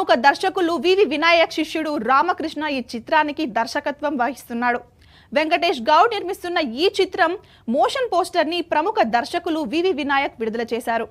ఒక దర్శకులు వివి వినాయక్ శిష్యుడు రామకృష్ణ ఈ చిత్రానికి దర్శకత్వం వహిస్తున్నాడు. వెంకటేష్ గౌడ్ నిర్మిస్తున్న ఈ చిత్రం మోషన్ పోస్టర్ ని ప్రముఖ దర్శకులు వివి వినాయక్ విడుదల చేశారు.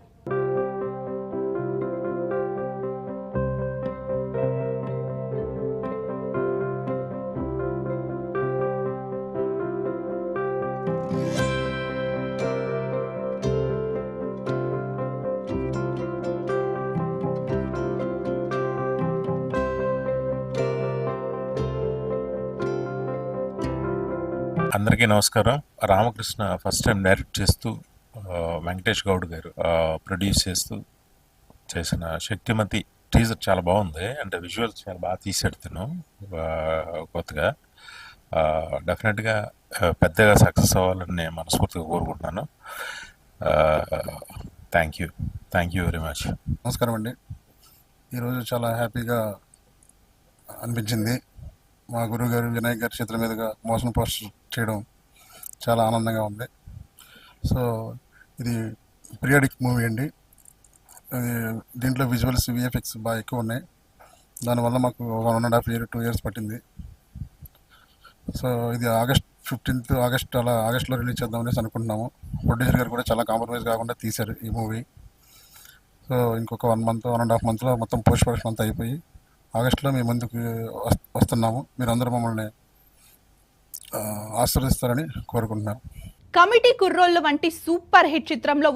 అందరికీ నమస్కారం. రామకృష్ణ ఫస్ట్ టైం డైరెక్ట్ చేస్తూ వెంకటేష్ గౌడ్ గారు ప్రొడ్యూస్ చేస్తూ చేసిన శక్తిమతి టీజర్ చాలా బాగుంది. అంటే విజువల్స్ చాలా బాగా తీసాడు తను కొత్తగా. డెఫినెట్గా పెద్దగా సక్సెస్ అవ్వాలని నేను మనస్ఫూర్తిగా కోరుకుంటున్నాను. Thank you very much. నమస్కారం అండి. ఈరోజు చాలా హ్యాపీగా అనిపించింది. మా గురువు గారు వినాయక్ గారి చేతుల మీదుగా మోషన్ పోస్టర్ చేయడం చాలా ఆనందంగా ఉంది. సో ఇది పీరియాడిక్ మూవీ అండి. దీంట్లో విజువల్స్ విఎఫ్ఎక్స్ బాగా ఎక్కువ ఉన్నాయి. దానివల్ల మాకు 1.5 years 2 years పట్టింది. సో ఇది August 15th ఆగస్ట్లో రిలీజ్ చేద్దాం అనేసి అనుకుంటున్నాము. ప్రొడ్యూసర్ గారు కూడా చాలా కాంప్రమైజ్ కాకుండా తీశారు ఈ మూవీ. సో ఇంకొక 1.5 monthలో మొత్తం పోస్ట్ ప్రొడక్షన్ అంతా అయిపోయి ఆగస్టులో మేము ముందుకు వస్తున్నాము. మీరందరూ మమ్మల్ని ఆశీర్వదిస్తారని కోరుకుంటున్నాను. కమిటీ కుర్రోళ్ళు వంటి సూపర్ హిట్ చిత్రంలో